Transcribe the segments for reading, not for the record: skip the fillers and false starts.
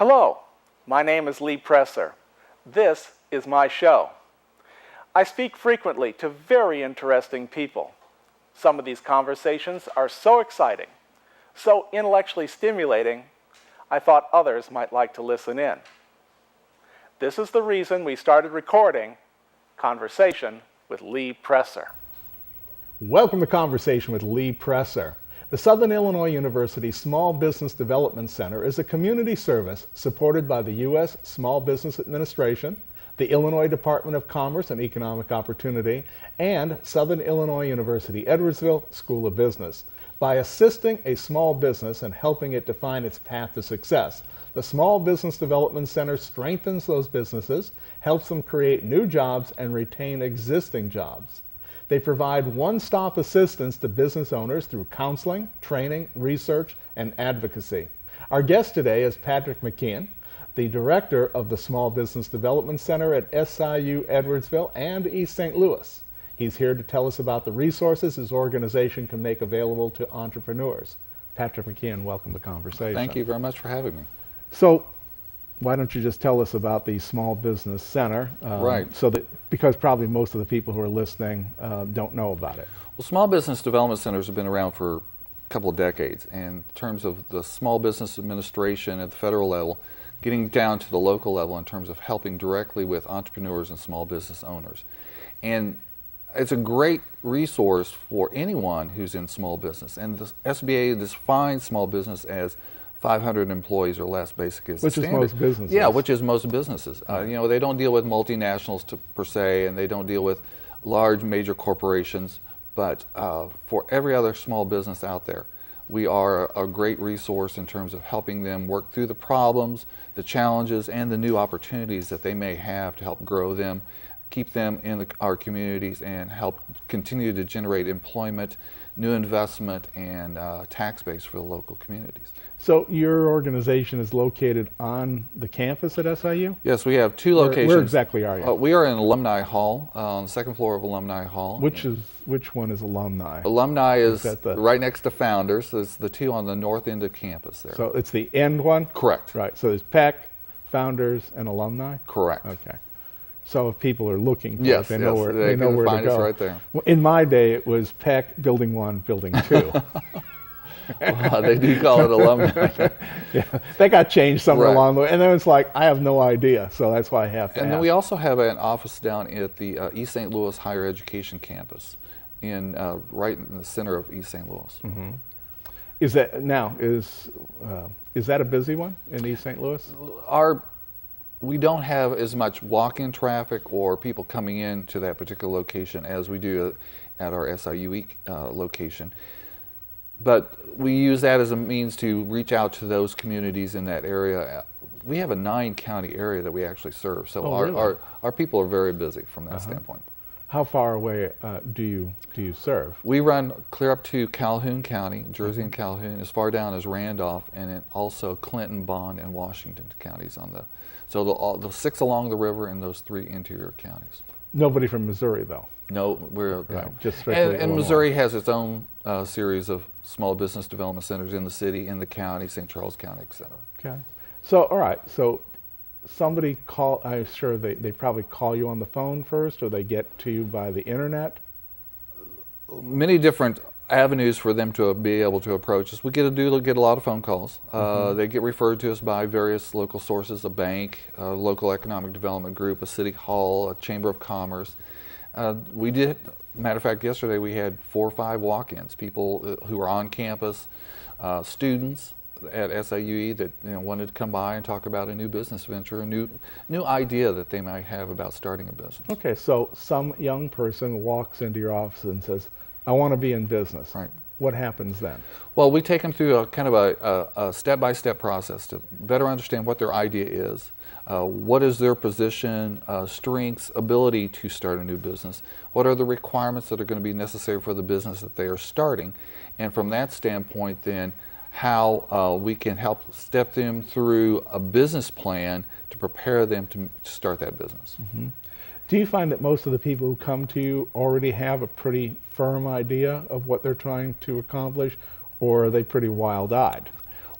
Hello, my name is Lee Presser. This is my show. I speak frequently to very interesting people. Some of these conversations are so exciting, so intellectually stimulating, I thought others might like to listen in. This is the reason we started recording Conversation with Lee Presser. Welcome to Conversation with Lee Presser. The Southern Illinois University Small Business Development Center is a community service supported by the U.S. Small Business Administration, the Illinois Department of Commerce and Economic Opportunity, and Southern Illinois University Edwardsville School of Business. By assisting a small business and helping it define its path to success, the Small Business Development Center strengthens those businesses, helps them create new jobs, and retain existing jobs. They provide one-stop assistance to business owners through counseling, training, research, and advocacy. Our guest today is Patrick McKeehan, the director of the Small Business Development Center at SIUE Edwardsville and East St. Louis. He's here to tell us about the resources his organization can make available to entrepreneurs. Patrick McKeehan, welcome to Conversation. Thank you very much for having me. So, why don't you just tell us about the Small Business Center? Right. So that, because probably most of the people who are listening don't know about it. Well, Small Business Development Centers have been around for a couple of decades. And in terms of the Small Business Administration at the federal level, getting down to the local level in terms of helping directly with entrepreneurs and small business owners. And it's a great resource for anyone who's in small business. And the SBA defines small business as 500 employees or less, basically, as the standard. Which is most businesses. Yeah, which is most businesses. They don't deal with multinationals per se, and they don't deal with large major corporations, but for every other small business out there, we are a great resource in terms of helping them work through the problems, the challenges, and the new opportunities that they may have to help grow them, keep them in our communities, and help continue to generate employment, new investment, and tax base for the local communities. So your organization is located on the campus at SIU? Yes, we have two locations. Where exactly are you? We are in Alumni Hall, on the second floor of Alumni Hall. Which one is Alumni? Alumni is right next to Founders. There's the two on the north end of campus there. So it's the end one? Correct. Right, so there's PEC, Founders, and Alumni? Correct. Okay. So if people are looking for yes, it, they know where to find go. Us right there. Well, in my day, it was PEC, Building 1, Building 2. Well, they do call it Alumni. Yeah, they got changed somewhere Right. along the way, and then it's like, I have no idea, so that's why I have to And ask. then we also have an office down at the East St. Louis Higher Education Campus, right in the center of East St. Louis. Mm-hmm. Is that a busy one in East St. Louis? We don't have as much walk-in traffic or people coming in to that particular location as we do at our SIUE location. But we use that as a means to reach out to those communities in that area. We have a 9-county area that we actually serve, so really? our people are very busy from that standpoint. How far away do you serve? We run clear up to Calhoun County, Jersey and Calhoun, as far down as Randolph, and then also Clinton, Bond, and Washington counties so the 6 along the river and those 3 interior counties. Nobody from Missouri, though. No, just strictly and Missouri has its own series of small business development centers in the city, in the county, St. Charles County, et cetera. Okay. So, all right. So, somebody I'm sure they probably call you on the phone first, or they get to you by the internet? Many different avenues for them to be able to approach us. We get a lot of phone calls. They get referred to us by various local sources, a bank, a local economic development group, a city hall, a chamber of commerce. Matter of fact, yesterday we had 4 or 5 walk-ins, people who are on campus, students at SIUE that wanted to come by and talk about a new business venture, a new idea that they might have about starting a business. Okay, so some young person walks into your office and says, I want to be in business. Right. What happens then? Well, we take them through a kind of a step-by-step process to better understand what their idea is, what is their position, strengths, ability to start a new business, what are the requirements that are going to be necessary for the business that they are starting, and from that standpoint then, how we can help step them through a business plan to prepare them to start that business. Mm-hmm. Do you find that most of the people who come to you already have a pretty firm idea of what they're trying to accomplish, or are they pretty wild-eyed?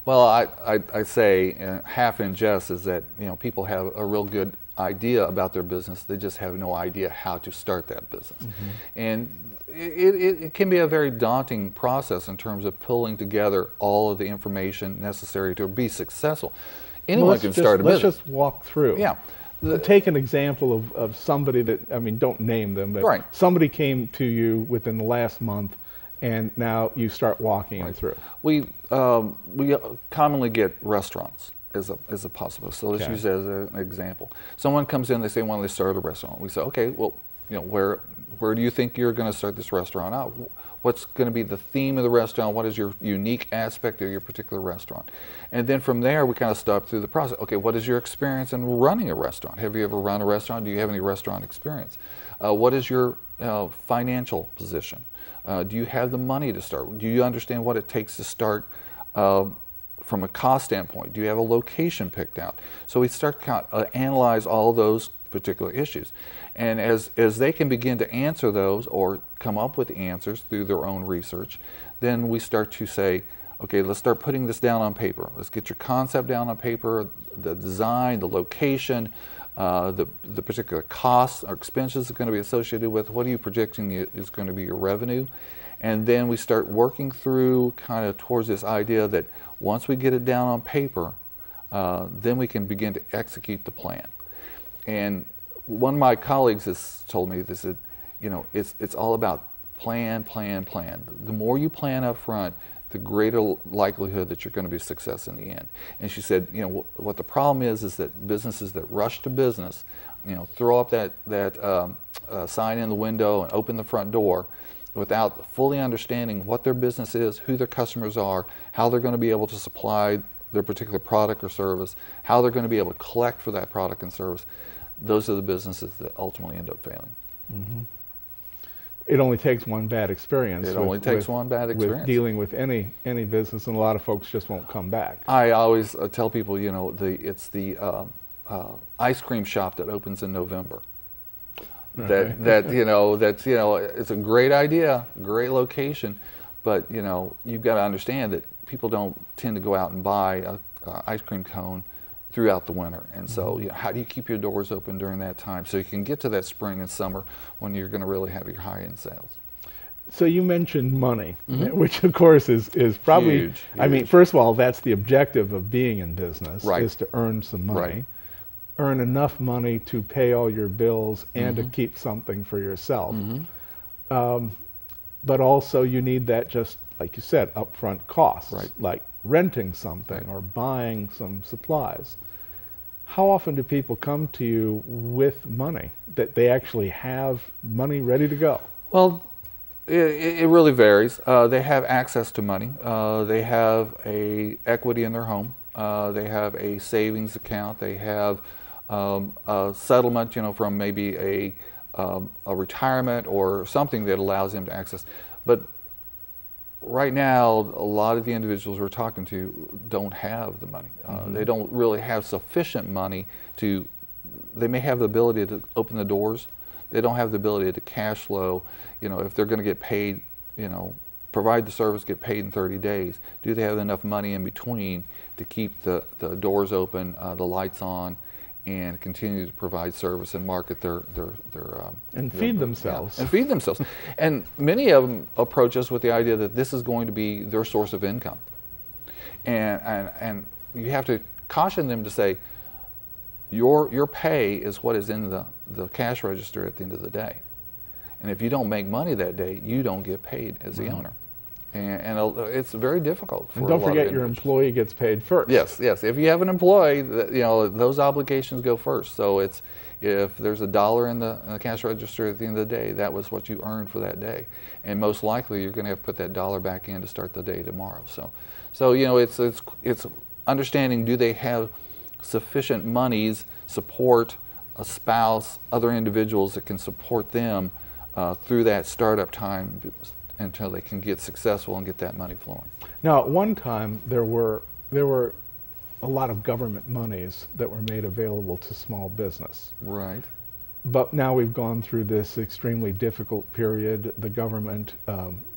Well, I say half in jest is that people have a real good idea about their business. They just have no idea how to start that business, and it can be a very daunting process in terms of pulling together all of the information necessary to be successful. Anyone can start a business. Let's just walk through. Yeah. Take an example of somebody that, I mean, don't name them, but right. somebody came to you within the last month, and now you start walking them through. We commonly get restaurants as a possible. So let's use that as an example. Someone comes in, they say, "Why don't they start a restaurant?" We say, "Okay, well, where do you think you're going to start this restaurant out? What's going to be the theme of the restaurant? What is your unique aspect of your particular restaurant?" And then from there, we kind of start through the process. Okay, what is your experience in running a restaurant? Have you ever run a restaurant? Do you have any restaurant experience? What is your financial position? Do you have the money to start? Do you understand what it takes to start from a cost standpoint? Do you have a location picked out? So we start to analyze all those particular issues. And as they can begin to answer those or come up with answers through their own research, then we start to say, okay, let's start putting this down on paper. Let's get your concept down on paper, the design, the location, the particular costs or expenses are going to be associated with. What are you projecting is going to be your revenue? And then we start working through kind of towards this idea that once we get it down on paper, then we can begin to execute the plan. And one of my colleagues has told me this, that, it's all about plan. The more you plan up front, the greater likelihood that you're going to be a success in the end. And she said, what the problem is that businesses that rush to business, throw up that sign in the window and open the front door without fully understanding what their business is, who their customers are, how they're going to be able to supply their particular product or service, how they're going to be able to collect for that product and service. Those are the businesses that ultimately end up failing. Mm-hmm. It only takes one bad experience. With dealing with any business, and a lot of folks just won't come back. I always tell people, it's the ice cream shop that opens in November. Okay. It's a great idea, great location, but you've got to understand that people don't tend to go out and buy a ice cream cone throughout the winter. And so how do you keep your doors open during that time so you can get to that spring and summer when you're going to really have your high-end sales? So you mentioned money, which of course is probably, huge. I mean, first of all, that's the objective of being in business, right. is to earn some money. Right. Earn enough money to pay all your bills and to keep something for yourself. But also you need that, just like you said, upfront costs, right. like renting something right. or buying some supplies. How often do people come to you with money, that they actually have money ready to go? Well, it really varies. They have access to money. They have a equity in their home. They have a savings account. They have a settlement, from maybe a retirement or something that allows them to access. But right now, a lot of the individuals we're talking to don't have the money. They don't really have sufficient money they may have the ability to open the doors. They don't have the ability to cash flow. If they're going to get paid, provide the service, get paid in 30 days, do they have enough money in between to keep the doors open, the lights on, and continue to provide service and market their feed themselves. And feed themselves. And many of them approach us with the idea that this is going to be their source of income. And you have to caution them to say, your pay is what is in the cash register at the end of the day. And if you don't make money that day, you don't get paid as the owner. And it's very difficult for a lot of individuals. Don't forget your employee gets paid first. Yes. If you have an employee, those obligations go first. So if there's $1 in the cash register at the end of the day, that was what you earned for that day. And most likely you're going to have to put that $1 back in to start the day tomorrow. So it's understanding, do they have sufficient monies, support, a spouse, other individuals that can support them through that startup time until they can get successful and get that money flowing. Now, at one time, there were a lot of government monies that were made available to small business. Right. But now we've gone through this extremely difficult period. The government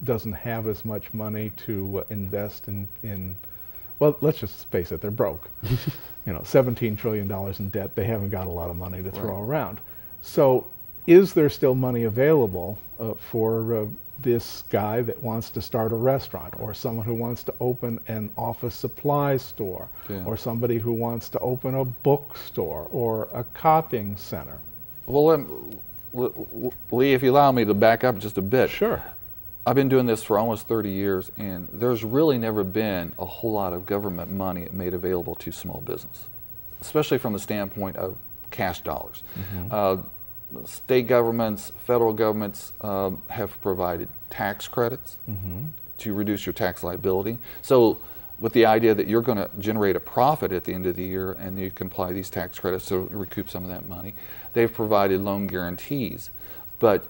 doesn't have as much money to invest in Well, let's just face it, they're broke. $17 trillion in debt, they haven't got a lot of money to throw around. So is there still money available for this guy that wants to start a restaurant, or someone who wants to open an office supply store, or somebody who wants to open a bookstore or a copying center? Well, Lee, if you allow me to back up just a bit. Sure. I've been doing this for almost 30 years, and there's really never been a whole lot of government money made available to small business, especially from the standpoint of cash dollars. State governments, federal governments have provided tax credits to reduce your tax liability. So with the idea that you're going to generate a profit at the end of the year and you can apply these tax credits to recoup some of that money, they've provided loan guarantees. But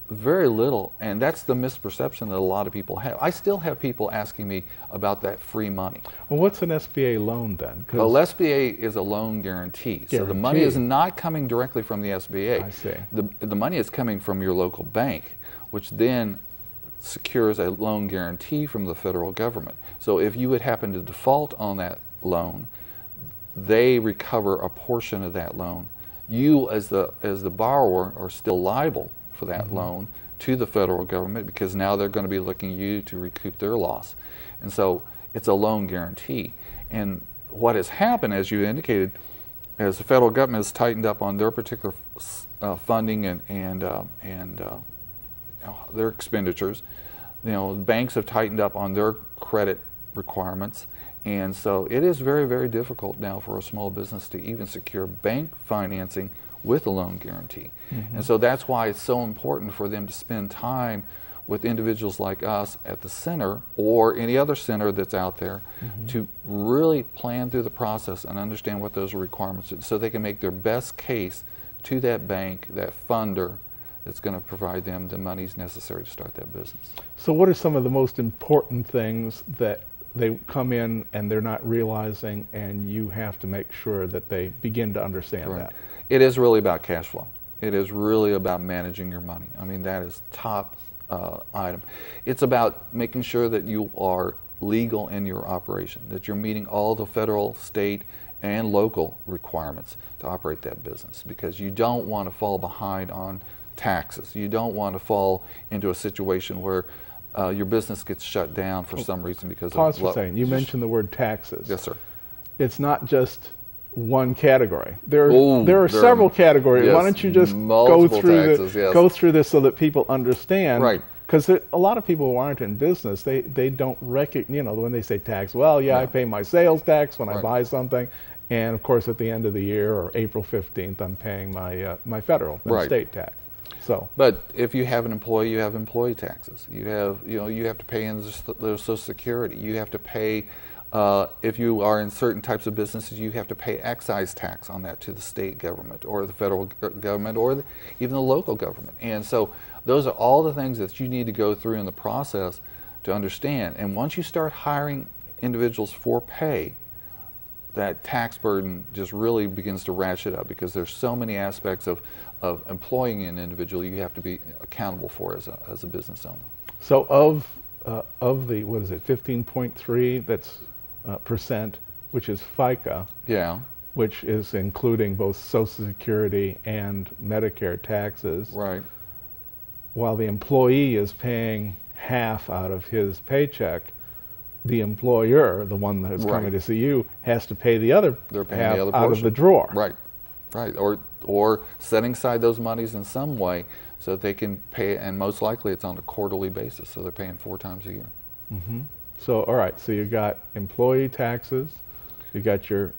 very little, and that's the misperception that a lot of people have. I still have people asking me about that free money. Well, what's an SBA loan then? Well, SBA is a loan guarantee. So the money is not coming directly from the SBA. I see. The money is coming from your local bank, which then secures a loan guarantee from the federal government. So if you would happen to default on that loan, they recover a portion of that loan. You as the borrower are still liable for that loan to the federal government, because now they're going to be looking at you to recoup their loss. And so it's a loan guarantee. And what has happened, as you indicated, as the federal government has tightened up on their particular funding and their expenditures, banks have tightened up on their credit requirements. And so it is very, very difficult now for a small business to even secure bank financing with a loan guarantee. And so that's why it's so important for them to spend time with individuals like us at the center or any other center that's out there to really plan through the process and understand what those requirements are, so they can make their best case to that bank, that funder, that's going to provide them the monies necessary to start that business. So what are some of the most important things that they come in and they're not realizing, and you have to make sure that they begin to understand that? It is really about cash flow. It is really about managing your money. I mean, that is top item. It's about making sure that you are legal in your operation, that you're meeting all the federal, state, and local requirements to operate that business, because you don't want to fall behind on taxes. You don't want to fall into a situation where your business gets shut down for some reason because Pause for a second. You mentioned the word taxes. Yes, sir. It's not just one category. There are several categories. Yes, why don't you just go through this so that people understand? Right. Because a lot of people who aren't in business, they don't recognize, when they say tax, well, I pay my sales tax when I buy something, and of course at the end of the year or April 15th, I'm paying my federal and state tax. So, but if you have an employee, you have employee taxes. You have to pay in their Social Security. You have to pay. If you are in certain types of businesses, you have to pay excise tax on that to the state government or the federal government or even the local government. And so those are all the things that you need to go through in the process to understand. And once you start hiring individuals for pay, that tax burden just really begins to ratchet up, because there's so many aspects of employing an individual you have to be accountable for as a business owner. So of the, 15.3 that's percent, which is FICA, which is including both Social Security and Medicare taxes. Right. While the employee is paying half out of his paycheck, the employer, the one that's coming to see you, has to pay the other half out of the drawer. Right. Right. Or setting aside those monies in some way so that they can pay, and most likely it's on a quarterly basis, so they're paying 4 times a year. So, all right, so you got employee taxes, you got your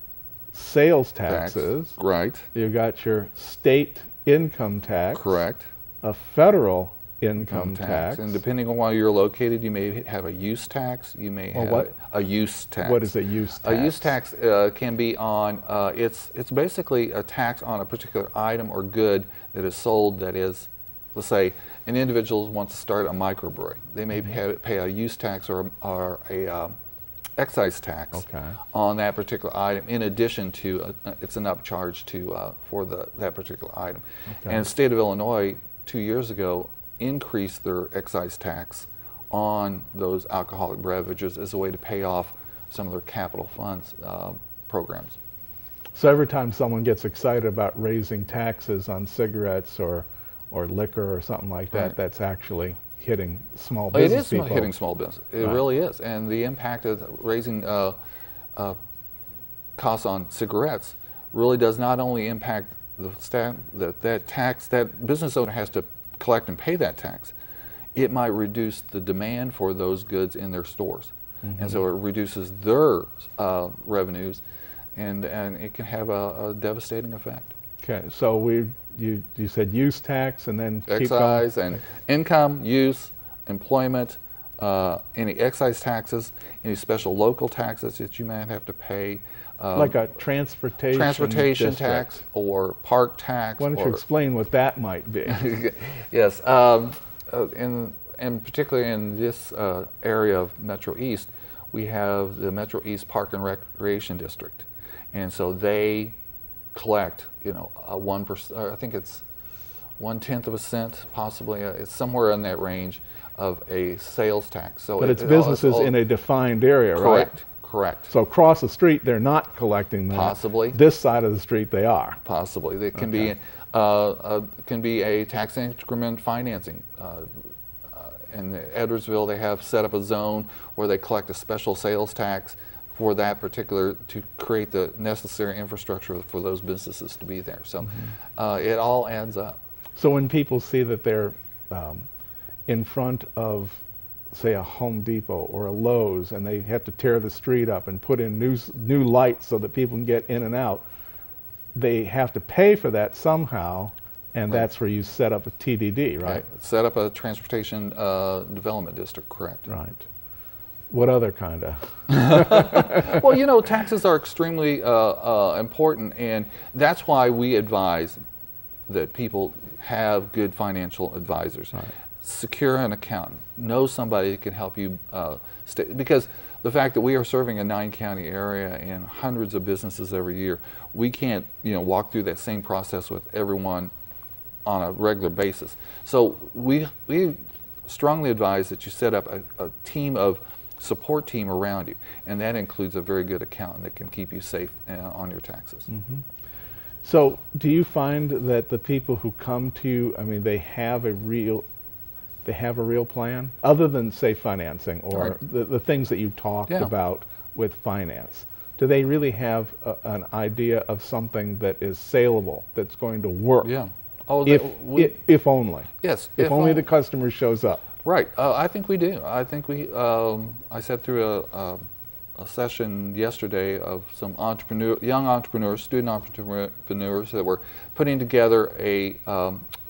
sales taxes, right? You got your state income tax, correct? A federal income tax, and depending on where you're located, you may have a use tax. You may have a use tax. What is a use tax? A use tax can be on. It's basically a tax on a particular item or good that is sold. That is, let's say, an individual wants to start a microbrewery. They may pay a use tax or a excise tax on that particular item, in addition to it's an upcharge for that particular item. And the state of Illinois 2 years ago increased their excise tax on those alcoholic beverages as a way to pay off some of their capital funds programs. So every time someone gets excited about raising taxes on cigarettes or liquor or something like that, Right. that's actually hitting small business people. It is hitting small business. It Right. really is. And the impact of raising costs on cigarettes really does not only impact that tax that business owner has to collect and pay that tax. It might reduce the demand for those goods in their stores. Mm-hmm. And so it reduces their revenues, and it can have a devastating effect. Okay, so you said use tax and then keep Excise going. and income, use, employment, any excise taxes, any special local taxes that you might have to pay. Like a transportation district. Tax or park tax. Why don't you explain what that might be? Yes, and particularly in this area of Metro East, we have the Metro East Park and Recreation District, and so they collect, a 1%. I think it's 1/10 of a cent, possibly. It's somewhere in that range of a sales tax. So, But it's businesses in a defined area, right? Correct. So across the street, they're not collecting that. Possibly. This side of the street, they are. Possibly. It can be a tax increment financing. In Edwardsville, they have set up a zone where they collect a special sales tax for that particular, to create the necessary infrastructure for those businesses to be there. So it all adds up. So when people see that they're in front of, say, a Home Depot or a Lowe's, and they have to tear the street up and put in new lights so that people can get in and out, they have to pay for that somehow, and Right. that's where you set up a TDD, right? Set up a transportation development district, correct. Right. What other kind of? Well, taxes are extremely important, and that's why we advise that people have good financial advisors. Right. Secure an accountant. Know somebody that can help you because the fact that we are serving a 9-county area and hundreds of businesses every year, we can't walk through that same process with everyone on a regular basis. So we strongly advise that you set up a support team around you, and that includes a very good accountant that can keep you safe on your taxes. Mm-hmm. So do you find that the people who come to you, they have a real plan, other than, say, financing or Right. the things that you talked Yeah. about with finance? Do they really have an idea of something that is saleable, that's going to work? Yeah. Oh, If only. yes. If only the customer shows up. Right. I think we do. I think I sat through a session yesterday of some young entrepreneurs, student entrepreneurs that were putting together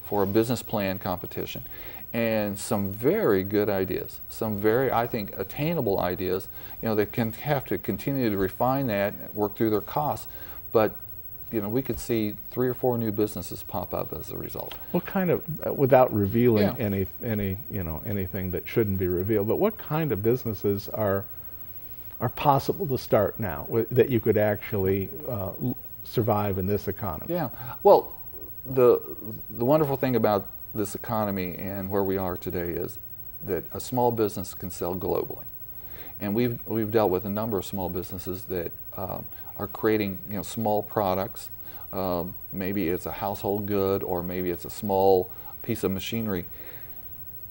for a business plan competition, and some very good ideas, some very, I think, attainable ideas. They can have to continue to refine that, work through their costs, but we could see 3 or 4 new businesses pop up as a result. What kind of, without revealing Yeah. anything that shouldn't be revealed, but what kind of businesses are possible to start now that you could actually survive in this economy? Yeah. Well, the wonderful thing about this economy and where we are today is that a small business can sell globally, and we've dealt with a number of small businesses that are creating small products. Maybe it's a household good, or maybe it's a small piece of machinery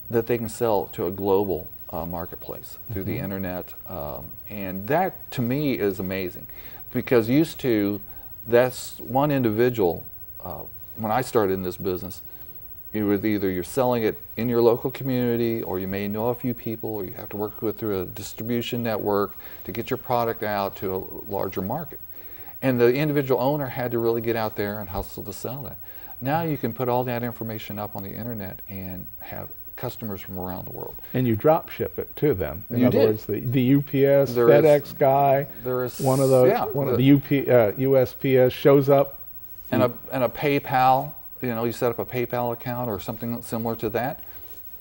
that they can sell to a global marketplace through the internet, and that to me is amazing, because that's one individual. When I started in this business, you're selling it in your local community, or you may know a few people, or you have to work through a distribution network to get your product out to a larger market. And the individual owner had to really get out there and hustle to sell that. Now you can put all that information up on the internet and have customers from around the world. And you drop ship it to them. In You other did. words, the UPS, There FedEx guy, there is one of those, yeah, the USPS shows up. and a PayPal. You set up a PayPal account or something similar to that.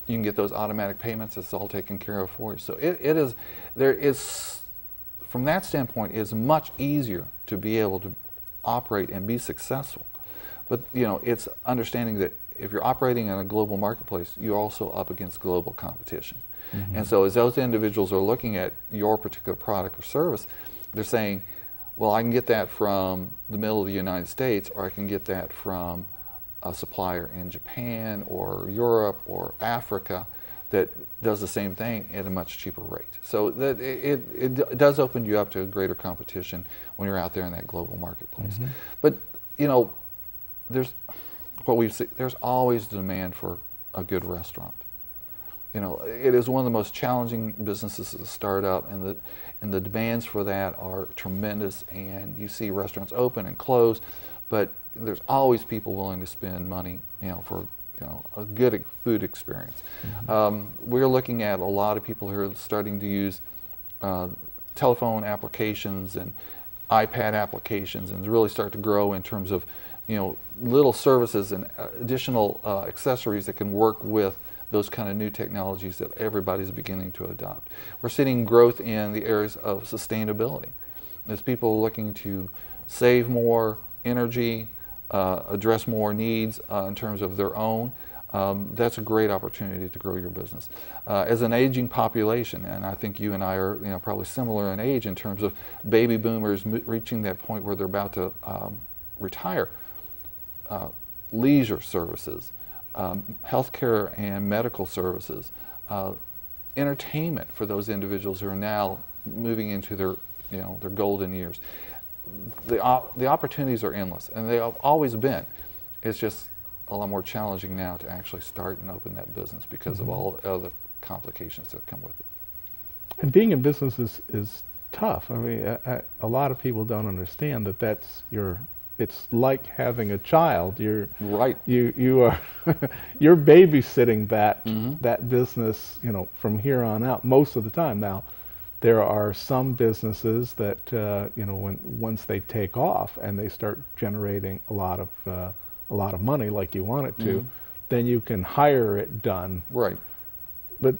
You can get those automatic payments. It's all taken care of for you. So there is, from that standpoint, it's much easier to be able to operate and be successful. But it's understanding that if you're operating in a global marketplace, you're also up against global competition. And so as those individuals are looking at your particular product or service, they're saying, well, I can get that from the middle of the United States, or I can get that from a supplier in Japan or Europe or Africa that does the same thing at a much cheaper rate. So that it does open you up to a greater competition when you're out there in that global marketplace. But there's always demand for a good restaurant. It is one of the most challenging businesses to start up, and the demands for that are tremendous, and you see restaurants open and close, but there's always people willing to spend money, for a good food experience. We're looking at a lot of people who are starting to use telephone applications and iPad applications, and really start to grow in terms of little services and additional accessories that can work with those kind of new technologies that everybody's beginning to adopt. We're seeing growth in the areas of sustainability. As people are looking to save more energy, address more needs in terms of their own, that's a great opportunity to grow your business. As an aging population, and I think you and I are probably similar in age in terms of baby boomers reaching that point where they're about to retire, leisure services, healthcare and medical services, entertainment for those individuals who are now moving into their golden years. The opportunities are endless, and they have always been. It's just a lot more challenging now to actually start and open that business because of all the other complications that come with it. And being in business is tough. I mean, a lot of people don't understand that it's like having a child. You're right. You are you're babysitting that business, from here on out most of the time. Now, there are some businesses that once they take off and they start generating a lot of money, like you want it to, then you can hire it done. Right. But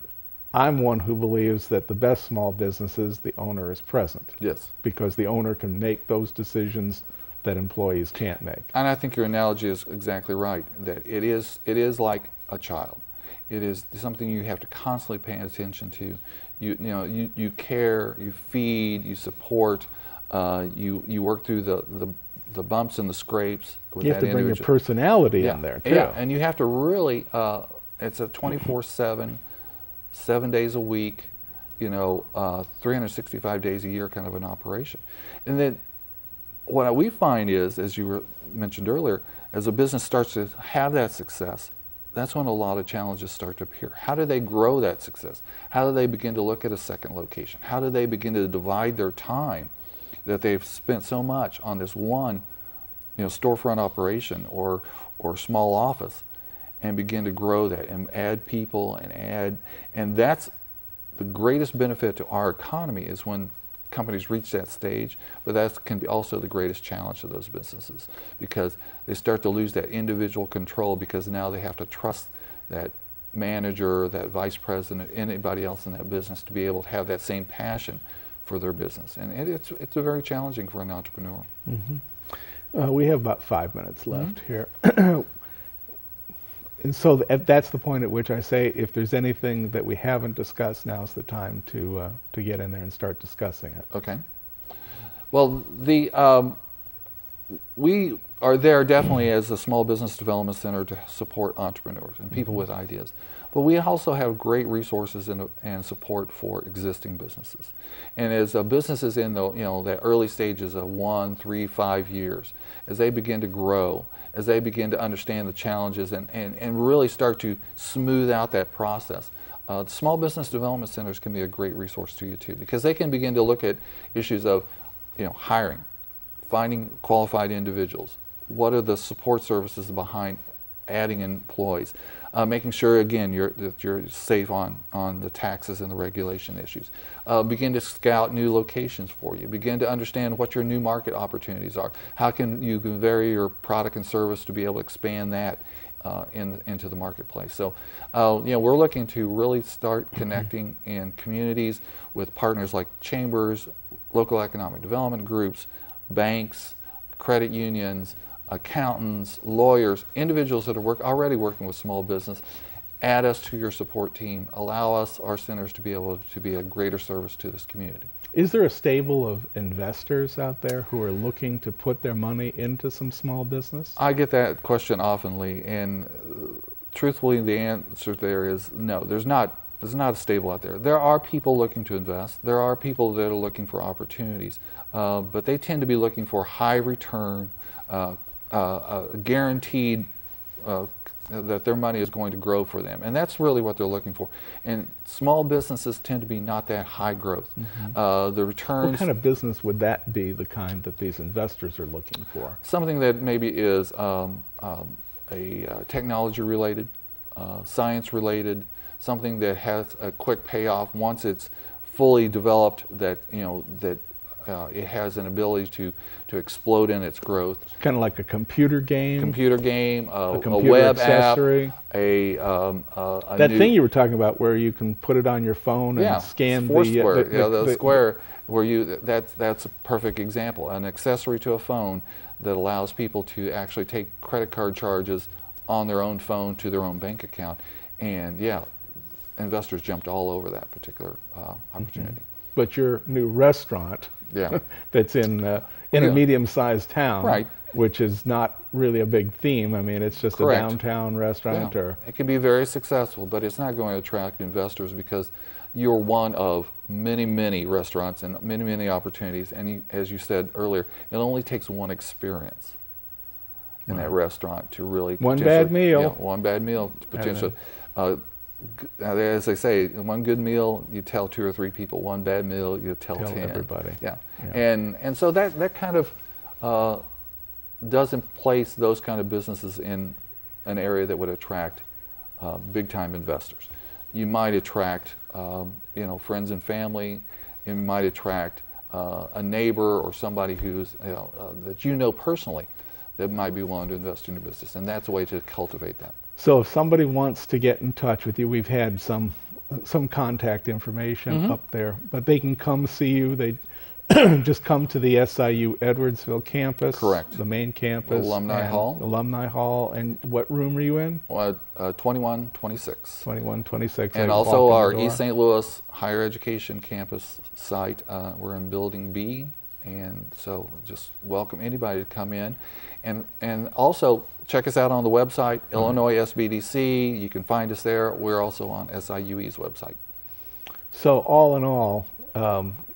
I'm one who believes that the best small businesses, the owner is present. Yes. Because the owner can make those decisions that employees can't make. And I think your analogy is exactly right, that it is like a child. It is something you have to constantly pay attention to. You care, you feed, you support, you work through the bumps and the scrapes with that individual. You have to bring your personality in there too. Yeah, and you have to really, it's a 24/7, 7 days a week, 365 days a year kind of an operation. And then what we find is, as you mentioned earlier, as a business starts to have that success, that's when a lot of challenges start to appear. How do they grow that success? How do they begin to look at a second location? How do they begin to divide their time that they've spent so much on this one, storefront operation or small office, and begin to grow that and add people and that's the greatest benefit to our economy, is when companies reach that stage, but that can be also the greatest challenge to those businesses, because they start to lose that individual control, because now they have to trust that manager, that vice president, anybody else in that business to be able to have that same passion for their business. And it's very challenging for an entrepreneur. We have about 5 minutes left here. And so that's the point at which I say, if there's anything that we haven't discussed, now's the time to get in there and start discussing it. Okay. Well, we are there definitely as a small business development center to support entrepreneurs and people with ideas. But we also have great resources and support for existing businesses. And as businesses in the early stages of 1, 3, 5 years, as they begin to grow, as they begin to understand the challenges and really start to smooth out that process, small business development centers can be a great resource to you too, because they can begin to look at issues of hiring, finding qualified individuals, what are the support services behind adding employees, making sure again that you're safe on the taxes and the regulation issues. Begin to scout new locations for you. Begin to understand what your new market opportunities are. How can you vary your product and service to be able to expand that into the marketplace. So we're looking to really start connecting in communities with partners like chambers, local economic development groups, banks, credit unions, accountants, lawyers, individuals that are already working with small business, add us to your support team, allow us, our centers, to be able to be a greater service to this community. Is there a stable of investors out there who are looking to put their money into some small business? I get that question oftenly, and truthfully, the answer there is no. There's not a stable out there. There are people looking to invest. There are people that are looking for opportunities, but they tend to be looking for high return, guaranteed that their money is going to grow for them, and that's really what they're looking for. And small businesses tend to be not that high growth. The returns. What kind of business would that be, the kind that these investors are looking for? Something that maybe is a technology related, science related, something that has a quick payoff once it's fully developed, that it has an ability to explode in its growth. Kind of like a computer game? A computer web accessory. app, that thing you were talking about where you can put it on your phone and scan the Square, where that's a perfect example. An accessory to a phone that allows people to actually take credit card charges on their own phone to their own bank account. And investors jumped all over that particular opportunity. But your new restaurant that's in a medium-sized town, right, which is not really a big theme. I mean, it's just correct, a downtown restaurant. Yeah. It can be very successful, but it's not going to attract investors because you're one of many, many restaurants and many, many opportunities. And as you said earlier, it only takes one experience in that restaurant to really one bad meal. One bad meal to potentially. As they say, one good meal you tell 2 or 3 people. One bad meal you tell 10. Everybody. Yeah. And so that kind of doesn't place those kind of businesses in an area that would attract big time investors. You might attract friends and family. You might attract a neighbor or somebody who's that you know personally that might be willing to invest in your business, and that's a way to cultivate that. So if somebody wants to get in touch with you, we've had some contact information up there, but they can come see you. They just come to the SIU Edwardsville campus. Correct. The main campus. Alumni Hall. Alumni Hall. And what room are you in? 2126. 2126. And also our East St. Louis higher education campus site. We're in Building B, and so just welcome anybody to come in. And also check us out on the website, Illinois SBDC. You can find us there. We're also on SIUE's website. So all in all,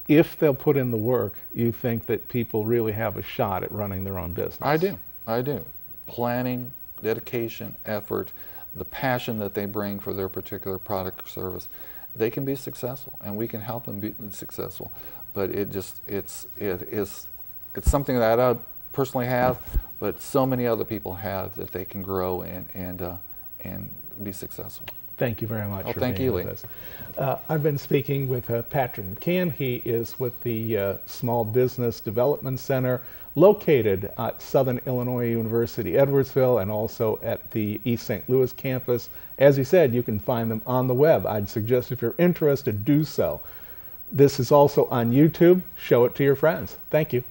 if they'll put in the work, you think that people really have a shot at running their own business? I do. Planning, dedication, effort, the passion that they bring for their particular product or service, they can be successful, and we can help them be successful. But it's something that I personally have, but so many other people have, that they can grow and be successful. Thank you very much for thank being you, with Lee. us. I've been speaking with Patrick McKeehan. He is with the Small Business Development Center located at Southern Illinois University, Edwardsville, and also at the East St. Louis campus. As he said, you can find them on the web. I'd suggest if you're interested, do so. This is also on YouTube. Show it to your friends. Thank you.